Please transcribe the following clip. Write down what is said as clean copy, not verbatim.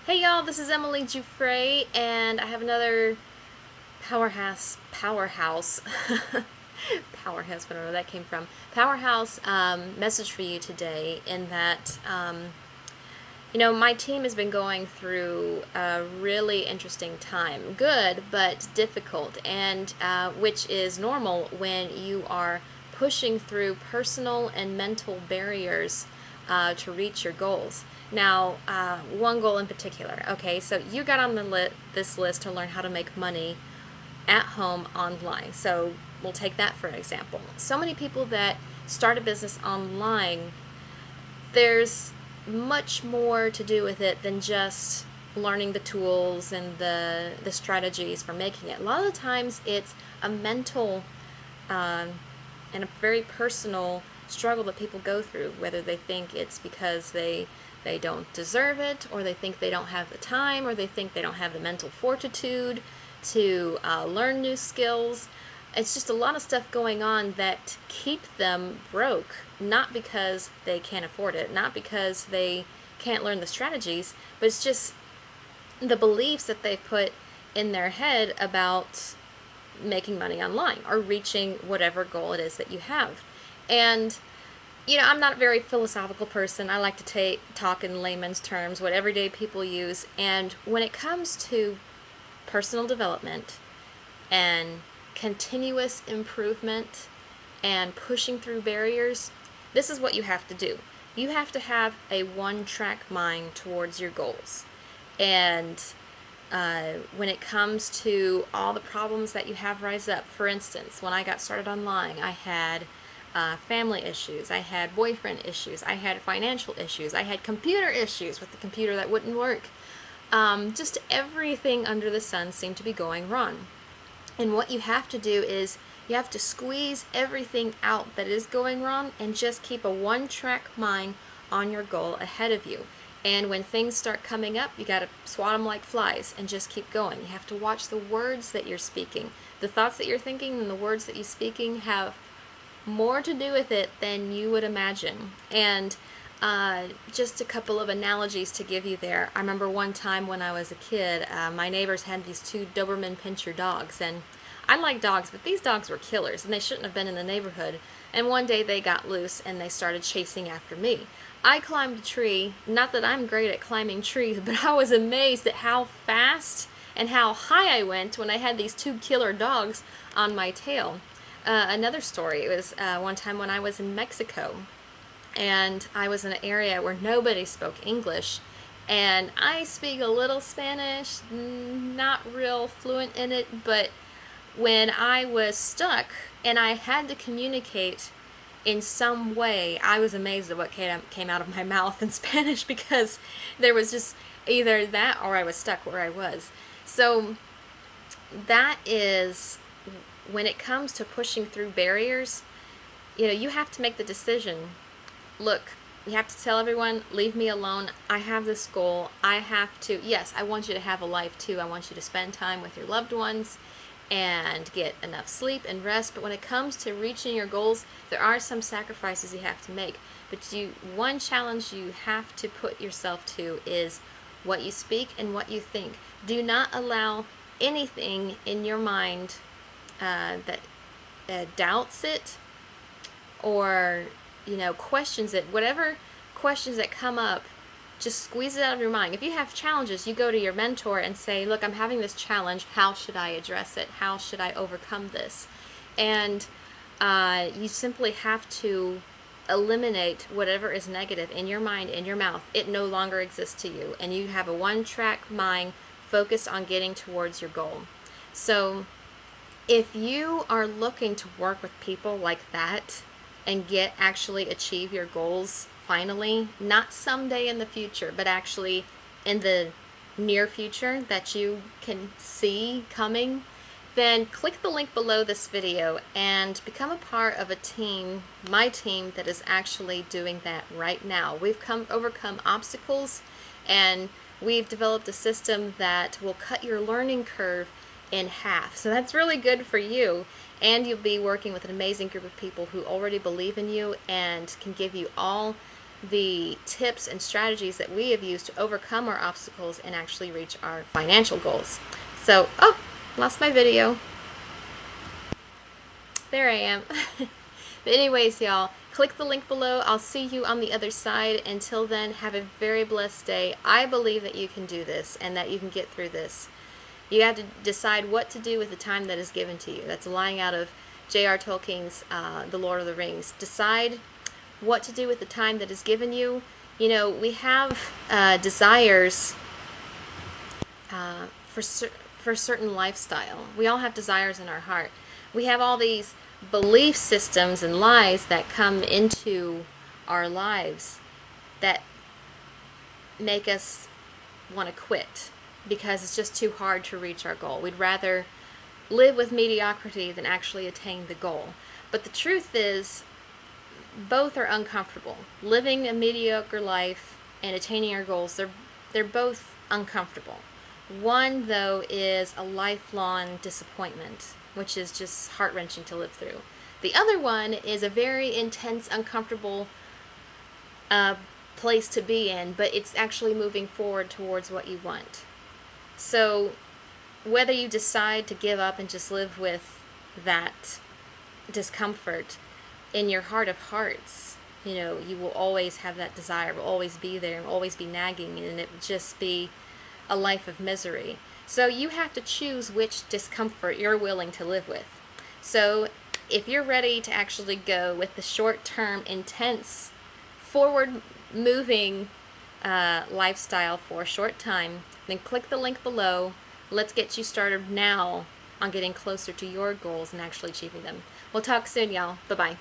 Hey y'all, this is eygiuffre, and I have another powerhouse, whatever that came from, powerhouse message for you today. In that, my team has been going through a really interesting time. Good, but difficult, and which is normal when you are pushing through personal and mental barriers to reach your goals. Now, one goal in particular. Okay, so you got on this list to learn how to make money at home online. So we'll take that for an example. So many people that start a business online, there's much more to do with it than just learning the tools and the strategies for making it. A lot of the times it's a mental and a very personal struggle that people go through, whether they think it's because they don't deserve it, or they think they don't have the time, or they think they don't have the mental fortitude to learn new skills. It's just a lot of stuff going on that keep them broke, not because they can't afford it, not because they can't learn the strategies, but it's just the beliefs that they've put in their head about making money online or reaching whatever goal it is that you have. And I'm not a very philosophical person. I like to talk in layman's terms, what everyday people use. And when it comes to personal development and continuous improvement and pushing through barriers, this is what you have to do. You have to have a one-track mind towards your goals. And when it comes to all the problems that you have rise up, for instance, when I got started online, I had family issues, I had boyfriend issues, I had financial issues, I had computer issues with the computer that wouldn't work. Just everything under the sun seemed to be going wrong. And what you have to do is you have to squeeze everything out that is going wrong and just keep a one-track mind on your goal ahead of you. And when things start coming up, you got to swat them like flies and just keep going. You have to watch the words that you're speaking. The thoughts that you're thinking and the words that you're speaking have more to do with it than you would imagine. And just a couple of analogies to give you there. I remember one time when I was a kid, my neighbors had these two Doberman Pinscher dogs, and I like dogs, but these dogs were killers, and they shouldn't have been in the neighborhood. And one day they got loose, and they started chasing after me. I climbed a tree. Not that I'm great at climbing trees, but I was amazed at how fast and how high I went when I had these two killer dogs on my tail. Another story, it was one time when I was in Mexico, and I was in an area where nobody spoke English, and I speak a little Spanish, not real fluent in it, but when I was stuck and I had to communicate in some way, I was amazed at what came out of my mouth in Spanish, because there was just either that or I was stuck where I was. So that is, when it comes to pushing through barriers, you have to make the decision. Look, you have to tell everyone, leave me alone. I have this goal. Yes, I want you to have a life too. I want you to spend time with your loved ones and get enough sleep and rest. But when it comes to reaching your goals, there are some sacrifices you have to make. But one challenge you have to put yourself to is what you speak and what you think. Do not allow anything in your mind that doubts it or questions it. Whatever questions that come up, just squeeze it out of your mind. If you have challenges, you go to your mentor and say, look, I'm having this challenge. How should I address it? How should I overcome this? And you simply have to eliminate whatever is negative in your mind, in your mouth. It no longer exists to you. And you have a one-track mind focused on getting towards your goal. So if you are looking to work with people like that and actually achieve your goals finally, not someday in the future, but actually in the near future that you can see coming, then click the link below this video and become a part of a team, my team, that is actually doing that right now. We've overcome obstacles, and we've developed a system that will cut your learning curve in half. So that's really good for you, and you'll be working with an amazing group of people who already believe in you and can give you all the tips and strategies that we have used to overcome our obstacles and actually reach our financial goals. So, oh, lost my video. There I am. But anyways, y'all, click the link below. I'll see you on the other side. Until then, have a very blessed day. I believe that you can do this and that you can get through this. You have to decide what to do with the time that is given to you. That's a line out of J.R. Tolkien's The Lord of the Rings. Decide what to do with the time that is given you. You know, we have desires for a certain lifestyle. We all have desires in our heart. We have all these belief systems and lies that come into our lives that make us want to quit because it's just too hard to reach our goal. We'd rather live with mediocrity than actually attain the goal. But the truth is, both are uncomfortable. Living a mediocre life and attaining our goals, they're both uncomfortable. One, though, is a lifelong disappointment, which is just heart-wrenching to live through. The other one is a very intense, uncomfortable place to be in, but it's actually moving forward towards what you want. So whether you decide to give up and just live with that discomfort, in your heart of hearts, you know, you will always have that desire, will always be there, and always be nagging, and it will just be a life of misery. So you have to choose which discomfort you're willing to live with. So if you're ready to actually go with the short-term, intense, forward-moving lifestyle for a short time, then click the link below. Let's get you started now on getting closer to your goals and actually achieving them. We'll talk soon, y'all. Bye-bye.